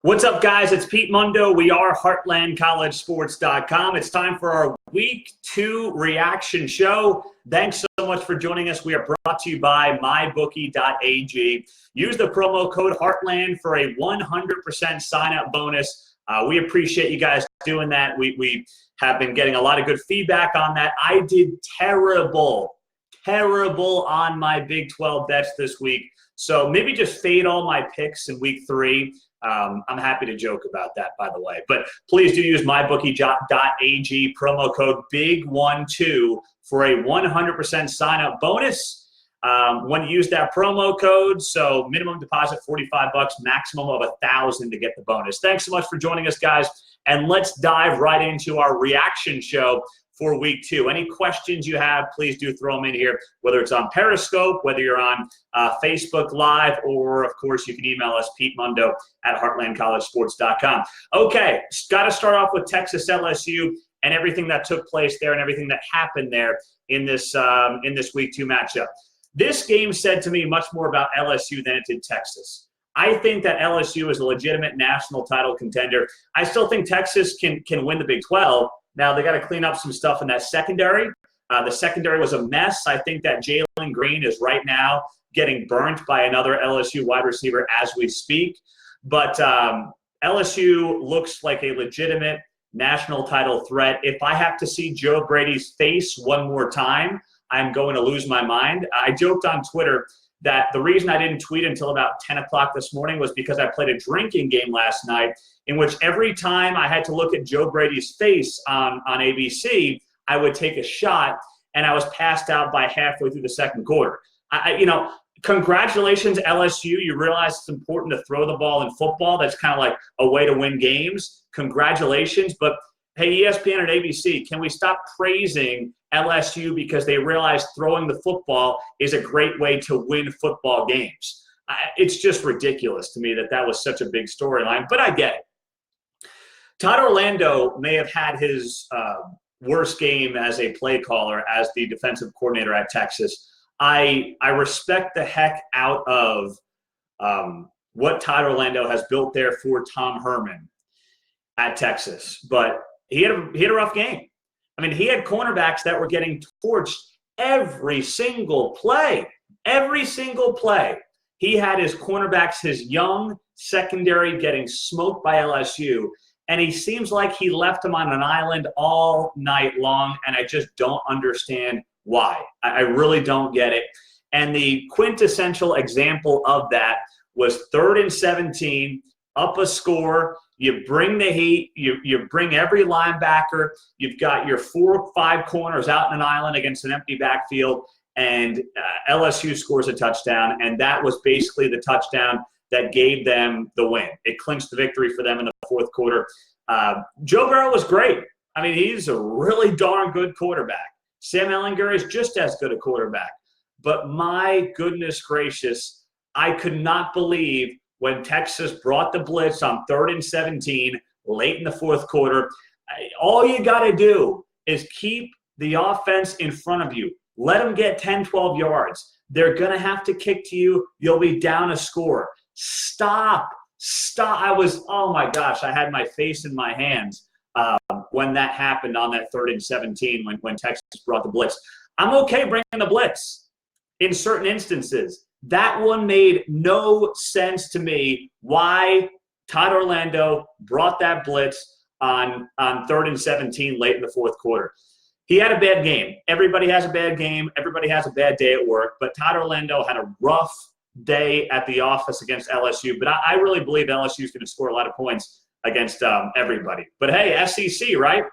What's up, guys? It's Pete Mundo. We are HeartlandCollegeSports.com. It's time for our Week 2 reaction show. Thanks so much for joining us. We are brought to you by MyBookie.ag. Use the promo code Heartland for a 100% sign-up bonus. We appreciate you guys doing that. We have been getting a lot of good feedback on that. I did terrible on my Big 12 bets this week. So maybe just fade all my picks in Week 3. I'm happy to joke about that, by the way. But please do use mybookie.ag, promo code BIG12 for a 100% sign-up bonus when you use that promo code. So minimum deposit $45, maximum of $1,000 to get the bonus. Thanks so much for joining us, guys. And let's dive right into our reaction show for Week 2. Any questions you have, please do throw them in here, whether it's on Periscope, whether you're on Facebook Live, or, of course, you can email us, PeteMundo@HeartlandCollegeSports.com. Okay, got to start off with Texas LSU and everything that took place there and everything that happened there in this Week 2 matchup. This game said to me much more about LSU than it did Texas. I think that LSU is a legitimate national title contender. I still think Texas can win the Big 12. Now, they got to clean up some stuff in that secondary. The secondary was a mess. I think that Jalen Green is right now getting burnt by another LSU wide receiver as we speak. But LSU looks like a legitimate national title threat. If I have to see Joe Brady's face one more time, I'm going to lose my mind. I joked on Twitter that the reason I didn't tweet until about 10 o'clock this morning was because I played a drinking game last night in which every time I had to look at Joe Brady's face on ABC, I would take a shot, and I was passed out by halfway through the second quarter. Congratulations, LSU. You realize it's important to throw the ball in football. That's kind of like a way to win games. Congratulations. But, hey, ESPN and ABC, can we stop praising LSU because they realize throwing the football is a great way to win football games? It's just ridiculous to me that was such a big storyline, but I get it. Todd Orlando may have had his worst game as a play caller, as the defensive coordinator at Texas. I respect the heck out of what Todd Orlando has built there for Tom Herman at Texas, but he had a rough game. I mean, he had cornerbacks that were getting torched every single play. Every single play. He had his cornerbacks, his young secondary, getting smoked by LSU, and he seems like he left them on an island all night long, and I just don't understand why. I really don't get it. And the quintessential example of that was 3rd and 17, up a score. You bring the heat. You bring every linebacker. You've got your 4 or 5 corners out in an island against an empty backfield, and LSU scores a touchdown, and that was basically the touchdown that gave them the win. It clinched the victory for them in the 4th quarter. Joe Burrow was great. I mean, he's a really darn good quarterback. Sam Ehlinger is just as good a quarterback. But my goodness gracious, I could not believe when Texas brought the blitz on 3rd and 17 late in the 4th quarter. All you got to do is keep the offense in front of you. Let them get 10, 12 yards. They're going to have to kick to you. You'll be down a score. Stop. Oh my gosh, I had my face in my hands when that happened on that 3rd and 17 when Texas brought the blitz. I'm okay bringing the blitz in certain instances. That one made no sense to me why Todd Orlando brought that blitz on 3rd and 17 late in the 4th quarter. He had a bad game. Everybody has a bad game. Everybody has a bad day at work. But Todd Orlando had a rough day at the office against LSU. But I really believe LSU is going to score a lot of points against everybody. But, hey, SEC, right?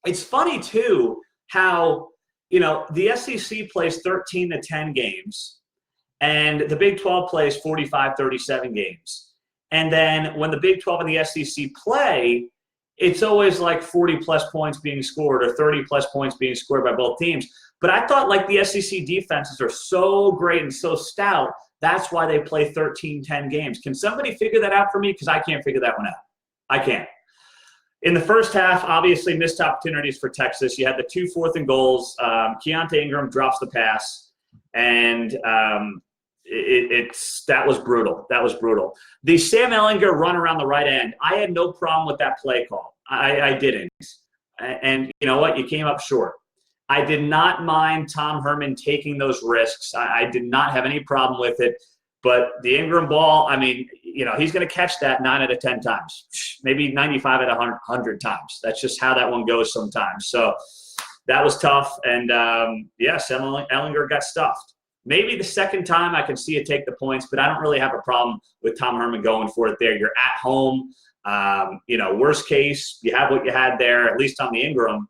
It's funny, too, how, the SEC plays 13 to 10 games. And the Big 12 plays 45-37 games. And then when the Big 12 and the SEC play, it's always like 40-plus points being scored or 30-plus points being scored by both teams. But I thought like the SEC defenses are so great and so stout, that's why they play 13-10 games. Can somebody figure that out for me? Because I can't figure that one out. I can't. In the first half, obviously missed opportunities for Texas. You had the 2 4th and goals. Keontae Ingram drops the pass. And that was brutal. That was brutal. The Sam Ehlinger run around the right end, I had no problem with that play call. I didn't. And you know what? You came up short. I did not mind Tom Herman taking those risks. I did not have any problem with it. But the Ingram ball, I mean, he's going to catch that 9 out of 10 times, maybe 95 out of 100 times. That's just how that one goes sometimes. So that was tough. And, Sam Ehlinger got stuffed. Maybe the second time I can see it take the points, but I don't really have a problem with Tom Herman going for it there. You're at home. Worst case, you have what you had there, at least on the Ingram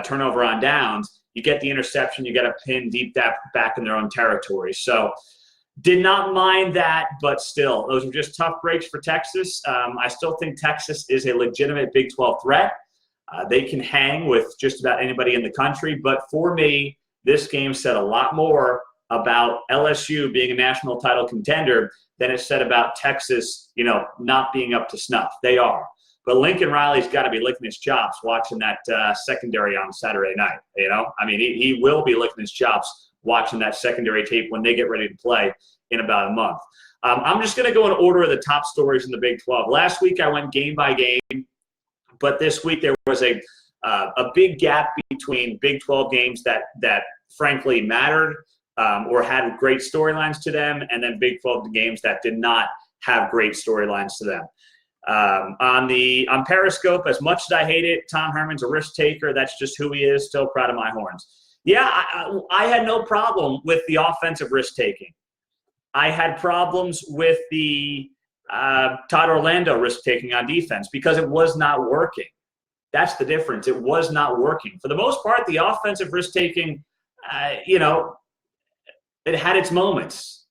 turnover on downs. You get the interception. You get a pin deep back in their own territory. So did not mind that, but still, those were just tough breaks for Texas. I still think Texas is a legitimate Big 12 threat. They can hang with just about anybody in the country. But for me, this game said a lot more about LSU being a national title contender than it said about Texas, not being up to snuff. They are. But Lincoln Riley's got to be licking his chops watching that secondary on Saturday night. He will be licking his chops watching that secondary tape when they get ready to play in about a month. I'm just going to go in order of the top stories in the Big 12. Last week I went game by game, but this week there was a big gap between Big 12 games that frankly mattered or had great storylines to them, and then Big 12 games that did not have great storylines to them. On Periscope, as much as I hate it, Tom Herman's a risk taker. That's just who he is. Still proud of my horns. Yeah, I had no problem with the offensive risk-taking. I had problems with the Todd Orlando risk-taking on defense because it was not working. That's the difference. It was not working. For the most part, the offensive risk-taking, it had its moments.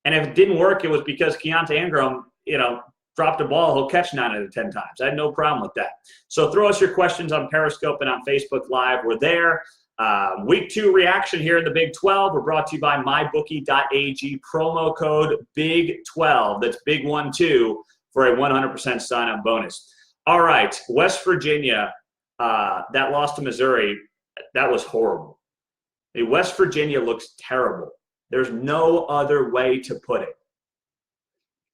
And if it didn't work, it was because Keontae Ingram, dropped a ball, he'll catch 9 out of 10 times. I had no problem with that. So throw us your questions on Periscope and on Facebook Live. We're there. Week 2 reaction here in the Big 12. We're brought to you by mybookie.ag. Promo code BIG12. That's Big12 for a 100% sign-up bonus. All right, West Virginia, that loss to Missouri, that was horrible. West Virginia looks terrible. There's no other way to put it.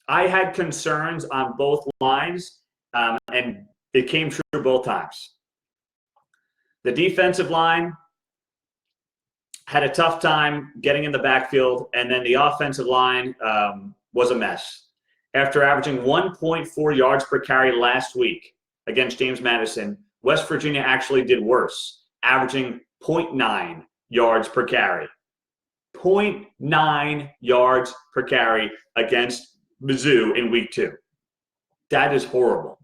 I had concerns on both lines, and it came true both times. The defensive line had a tough time getting in the backfield, and then the offensive line was a mess. After averaging 1.4 yards per carry last week against James Madison, West Virginia actually did worse, averaging 0.9 yards per carry. 0.9 yards per carry against Mizzou in week 2. That is horrible.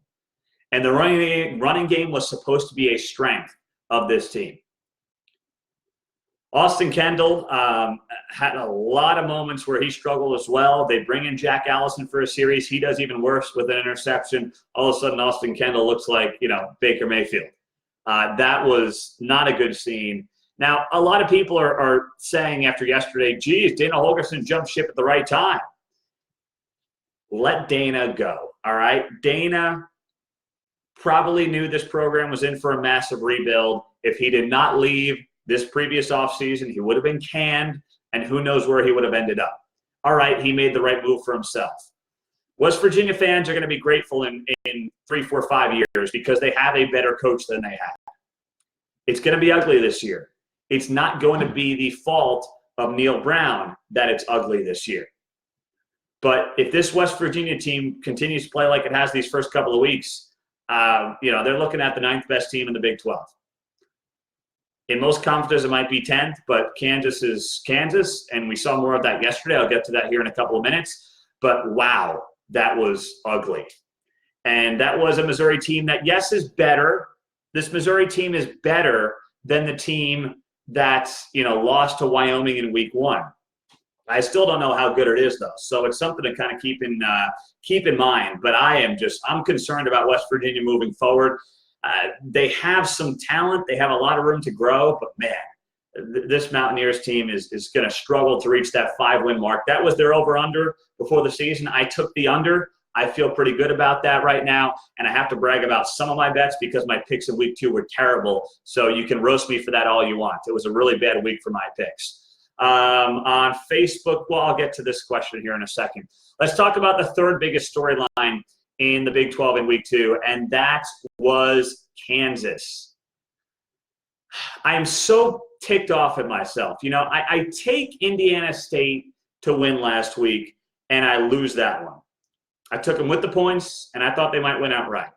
And the running game was supposed to be a strength of this team. Austin Kendall had a lot of moments where he struggled as well. They bring in Jack Allison for a series. He does even worse with an interception. All of a sudden, Austin Kendall looks like, Baker Mayfield. That was not a good scene. Now, a lot of people are saying after yesterday, geez, Dana Holgorsen jumped ship at the right time. Let Dana go, all right? Dana probably knew this program was in for a massive rebuild. If he did not leave this previous offseason, he would have been canned, and who knows where he would have ended up. All right, he made the right move for himself. West Virginia fans are going to be grateful in 3, 4, 5 years because they have a better coach than they had. It's going to be ugly this year. It's not going to be the fault of Neil Brown that it's ugly this year. But if this West Virginia team continues to play like it has these first couple of weeks, they're looking at the 9th best team in the Big 12. In most conferences, it might be 10th, but Kansas is Kansas, and we saw more of that yesterday. I'll get to that here in a couple of minutes. But, wow, that was ugly. And that was a Missouri team that, yes, is better. This Missouri team is better than the team that, lost to Wyoming in week 1. I still don't know how good it is, though. So it's something to kind of keep in mind. But I'm concerned about West Virginia moving forward. They have some talent. They have a lot of room to grow. But, man, this Mountaineers team is going to struggle to reach that 5-win mark. That was their over-under before the season. I took the under. I feel pretty good about that right now. And I have to brag about some of my bets because my picks in week 2 were terrible. So you can roast me for that all you want. It was a really bad week for my picks. on Facebook. Well, I'll get to this question here in a second. Let's talk about the third biggest storyline in the Big 12 in week 2, and that was Kansas. I am so ticked off at myself. You know, I take Indiana State to win last week, and I lose that one. I took them with the points, and I thought they might win outright.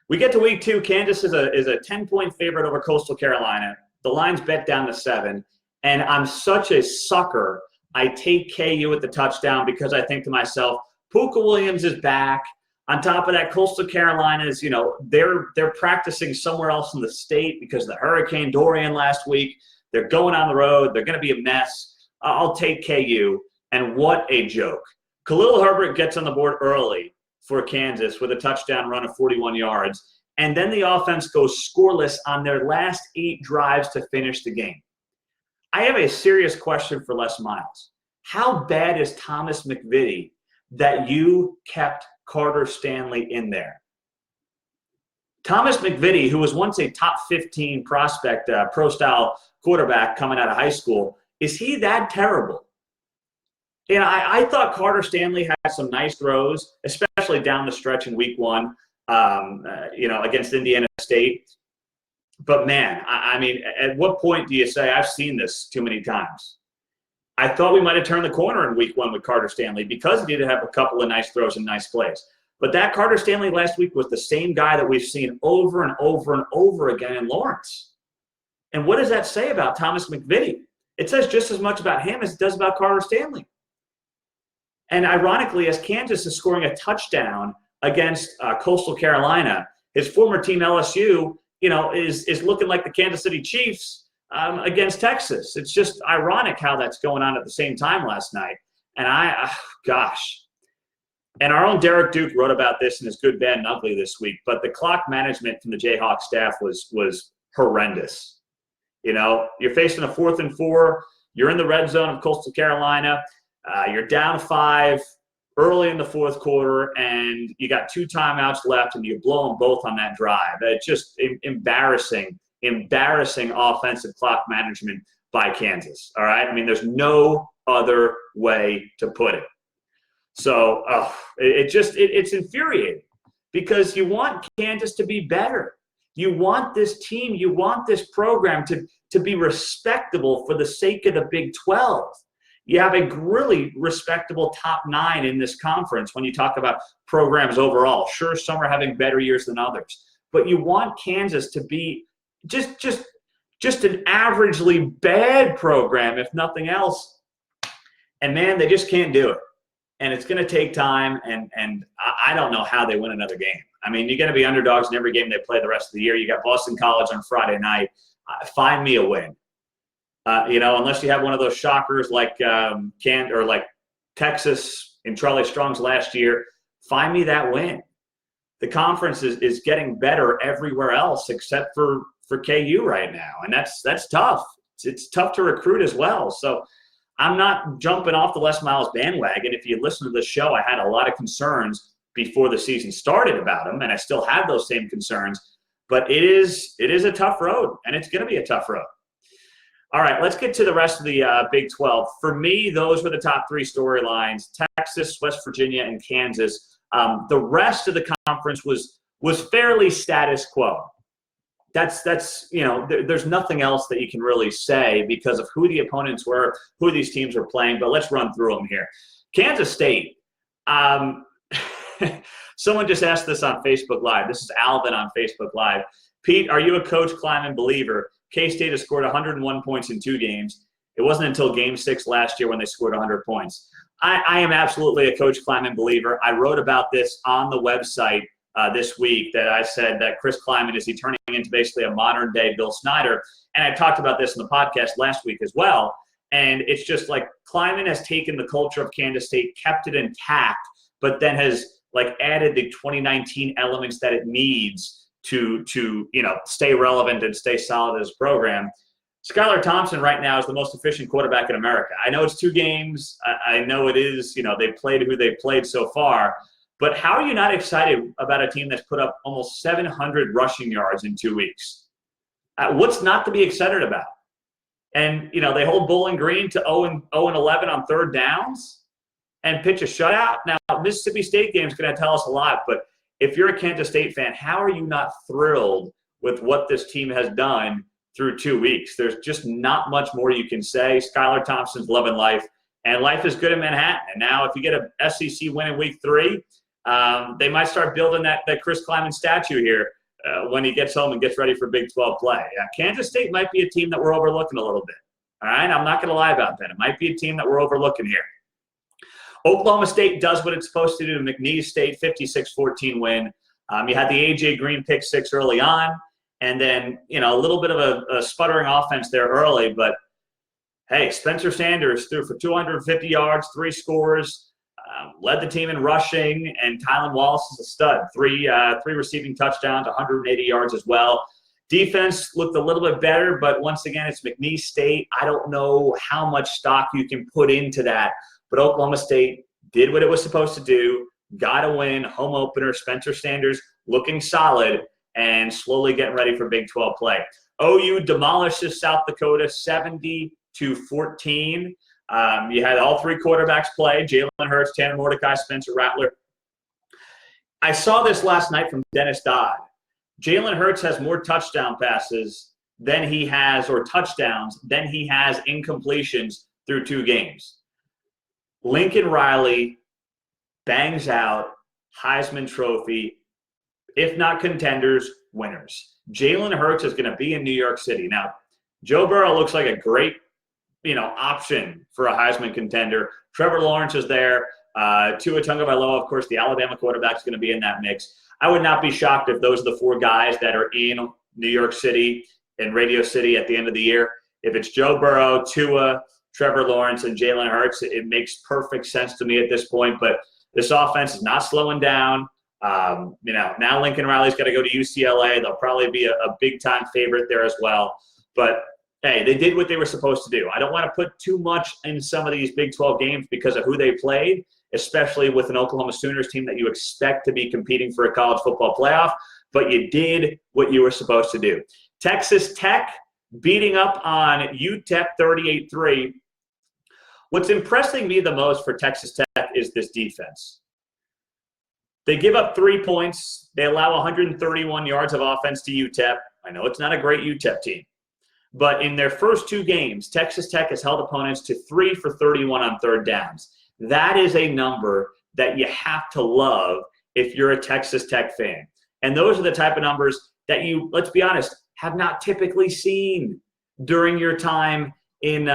We get to week 2. Kansas is a 10-point favorite over Coastal Carolina. The line's bet down to 7, and I'm such a sucker. I take KU at the touchdown because I think to myself, Puka Williams is back. On top of that, Coastal Carolina is, you know, they're practicing somewhere else in the state because of the Hurricane Dorian last week. They're going on the road. They're going to be a mess. I'll take KU, and what a joke. Khalil Herbert gets on the board early for Kansas with a touchdown run of 41 yards, and then the offense goes scoreless on their last 8 drives to finish the game. I have a serious question for Les Miles. How bad is Thomas McVitie that you kept Carter Stanley in there? Thomas McVitie, who was once a top 15 prospect, pro-style quarterback coming out of high school, is he that terrible? And I thought Carter Stanley had some nice throws, especially down the stretch in week 1, against Indiana State. But, man, I mean, at what point do you say, I've seen this too many times? I thought we might have turned the corner in week 1 with Carter Stanley because he did have a couple of nice throws and nice plays. But that Carter Stanley last week was the same guy that we've seen over and over and over again in Lawrence. And what does that say about Thomas McVitie? It says just as much about him as it does about Carter Stanley. And ironically, as Kansas is scoring a touchdown against Coastal Carolina, his former team LSU, is looking like the Kansas City Chiefs against Texas. It's just ironic how that's going on at the same time last night. And And our own Derek Duke wrote about this in his Good, Bad, and Ugly this week. But the clock management from the Jayhawks staff was horrendous. You know, you're facing a 4th and 4. You're in the red zone of Coastal Carolina. You're down 5 early in the 4th quarter, and you got 2 timeouts left, and you blow them both on that drive. It's just embarrassing offensive clock management by Kansas. All right? I mean, there's no other way to put it. So it's infuriating because you want Kansas to be better. You want this team, you want this program to be respectable for the sake of the Big 12. You have a really respectable top 9 in this conference when you talk about programs overall. Sure, some are having better years than others, but you want Kansas to be just an averagely bad program, if nothing else. And man, they just can't do it. And it's going to take time, and I don't know how they win another game. I mean, you're going to be underdogs in every game they play the rest of the year. You got Boston College on Friday night. Find me a win. Unless you have one of those shockers like Texas in Charlie Strong's last year, find me that win. The conference is getting better everywhere else except for KU right now, and that's tough. It's tough to recruit as well. So I'm not jumping off the Les Miles bandwagon. If you listen to the show, I had a lot of concerns before the season started about him, and I still have those same concerns. But it is a tough road, and it's going to be a tough road. All right, let's get to the rest of the Big 12. For me, those were the top 3 storylines: Texas, West Virginia, and Kansas. The rest of the conference was fairly status quo. There's nothing else that you can really say because of who the opponents were, who these teams were playing, but let's run through them here. Kansas State. Someone just asked this on Facebook Live. This is Alvin on Facebook Live. Pete, are you a Coach Kleiman believer? K-State has scored 101 points in 2 games. It wasn't until Game 6 last year when they scored 100 points. I am absolutely a Coach Kleiman believer. I wrote about this on the website this week that I said that Chris Kleiman is turning into basically a modern-day Bill Snyder. And I talked about this in the podcast last week as well. And it's just like Kleiman has taken the culture of Kansas State, kept it intact, but then has added the 2019 elements that it needs to stay relevant and stay solid as a program. Skylar Thompson right now is the most efficient quarterback in America. I know it's 2 games. I know it is, they played who they played so far. But how are you not excited about a team that's put up almost 700 rushing yards in 2 weeks? What's not to be excited about? and, they hold Bowling Green to 0-11 on third downs and pitch a shutout. Now, Mississippi State game is going to tell us a lot, but if you're a Kansas State fan, how are you not thrilled with what this team has done through 2 weeks? There's just not much more you can say. Skylar Thompson's loving life, and life is good in Manhattan. And now if you get a SEC win in week 3, they might start building that Chris Kleiman statue here when he gets home and gets ready for Big 12 play. Kansas State might be a team that we're overlooking a little bit. All right, I'm not going to lie about that. It might be a team that we're overlooking here. Oklahoma State does what it's supposed to do to McNeese State, 56-14 win. You had the A.J. Green pick 6 early on, and then, a little bit of a sputtering offense there early. But, hey, Spencer Sanders threw for 250 yards, 3 scores, led the team in rushing, and Tylan Wallace is a stud. Three receiving touchdowns, 180 yards as well. Defense looked a little bit better, but once again, it's McNeese State. I don't know how much stock you can put into that. But Oklahoma State did what it was supposed to do, got a win, home opener. Spencer Sanders looking solid and slowly getting ready for Big 12 play. OU demolishes South Dakota 70-14. You had all 3 quarterbacks play, Jalen Hurts, Tanner Mordecai, Spencer Rattler. I saw this last night from Dennis Dodd. Jalen Hurts has more touchdown passes than he has, or touchdowns, than he has incompletions through 2 games. Lincoln Riley bangs out Heisman Trophy, if not contenders, winners. Jalen Hurts is going to be in New York City. Now, Joe Burrow looks like a great, option for a Heisman contender. Trevor Lawrence is there. Tua Tagovailoa, of course, the Alabama quarterback, is going to be in that mix. I would not be shocked if those are the 4 guys that are in New York City and Radio City at the end of the year. If it's Joe Burrow, Tua, Trevor Lawrence, and Jalen Hurts, it makes perfect sense to me at this point. But this offense is not slowing down. Now Lincoln Riley's got to go to UCLA. They'll probably be a big-time favorite there as well. But, hey, they did what they were supposed to do. I don't want to put too much in some of these Big 12 games because of who they played, especially with an Oklahoma Sooners team that you expect to be competing for a college football playoff. But you did what you were supposed to do. Texas Tech beating up on UTEP 38-3. What's impressing me the most for Texas Tech is this defense. They give up 3 points. They allow 131 yards of offense to UTEP. I know it's not a great UTEP team. But in their first 2 games, Texas Tech has held opponents to 3 for 31 on third downs. That is a number that you have to love if you're a Texas Tech fan. And those are the type of numbers that you, let's be honest, have not typically seen during your time in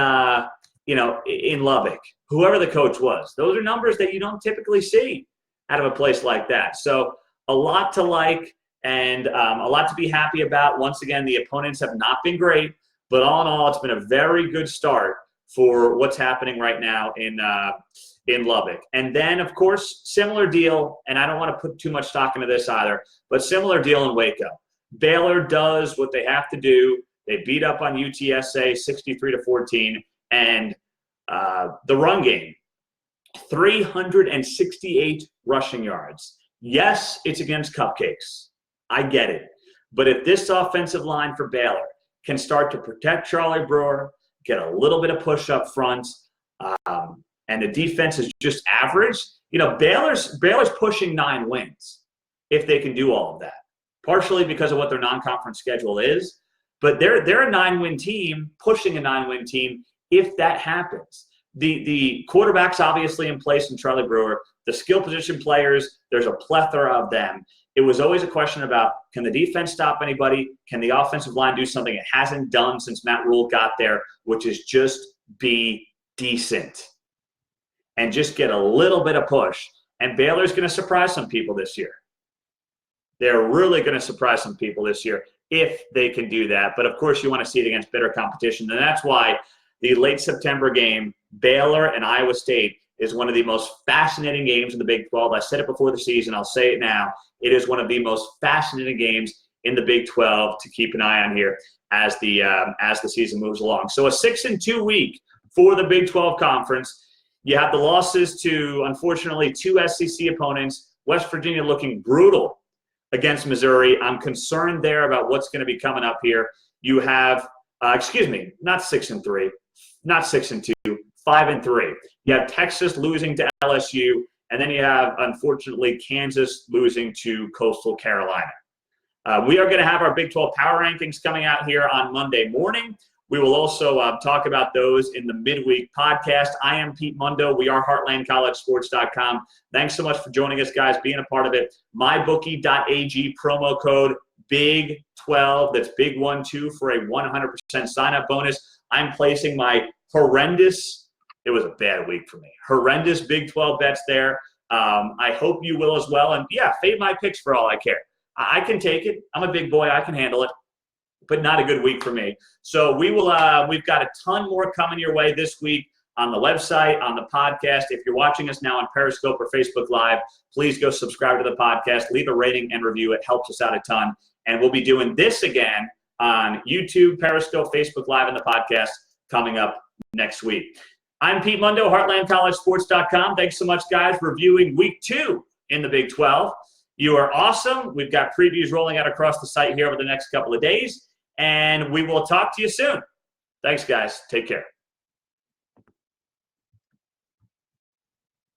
in Lubbock, whoever the coach was. Those are numbers that you don't typically see out of a place like that. So a lot to like and a lot to be happy about. Once again, the opponents have not been great, but all in all, it's been a very good start for what's happening right now in Lubbock. And then, of course, similar deal, and I don't want to put too much stock into this either, but similar deal in Waco. Baylor does what they have to do. They beat up on UTSA 63-14, and the run game, 368 rushing yards. Yes, it's against cupcakes. I get it. But if this offensive line for Baylor can start to protect Charlie Brewer, get a little bit of push up front, and the defense is just average, Baylor's pushing 9 wins if they can do all of that. Partially because of what their non-conference schedule is, but they're a 9-win team, pushing a 9-win team if that happens. The quarterback's obviously in place in Charlie Brewer. The skill position players, there's a plethora of them. It was always a question about, can the defense stop anybody? Can the offensive line do something it hasn't done since Matt Rule got there, which is just be decent and just get a little bit of push. And Baylor's going to surprise some people this year. They're really going to surprise some people this year if they can do that. But, of course, you want to see it against bitter competition. And that's why the late September game, Baylor and Iowa State, is one of the most fascinating games in the Big 12. I said it before the season. I'll say it now. It is one of the most fascinating games in the Big 12 to keep an eye on here as the season moves along. So a 6-2 week for the Big 12 Conference. You have the losses to, unfortunately, 2 SEC opponents. West Virginia looking brutal against Missouri. I'm concerned there about what's going to be coming up here. You have Excuse me, not 6-3, not 6-2, 5-3. You have Texas losing to LSU, and then you have, unfortunately, Kansas losing to Coastal Carolina. We are going to have our Big 12 power rankings coming out here on Monday morning. We will also talk about those in the midweek podcast. I am Pete Mundo. We are HeartlandCollegeSports.com. Thanks so much for joining us, guys, being a part of it. MyBookie.ag promo code BIG12. That's Big 12 for a 100% sign-up bonus. I'm placing my horrendous – it was a bad week for me. Horrendous Big 12 bets there. I hope you will as well. And, yeah, fade my picks for all I care. I can take it. I'm a big boy. I can handle it. But not a good week for me. So we will. We've got a ton more coming your way this week on the website, on the podcast. If you're watching us now on Periscope or Facebook Live, please go subscribe to the podcast, leave a rating and review. It helps us out a ton. And we'll be doing this again on YouTube, Periscope, Facebook Live, and the podcast coming up next week. I'm Pete Mundo, HeartlandCollegeSports.com. Thanks so much, guys, for reviewing Week 2 in the Big 12. You are awesome. We've got previews rolling out across the site here over the next couple of days. And we will talk to you soon. Thanks, guys. Take care.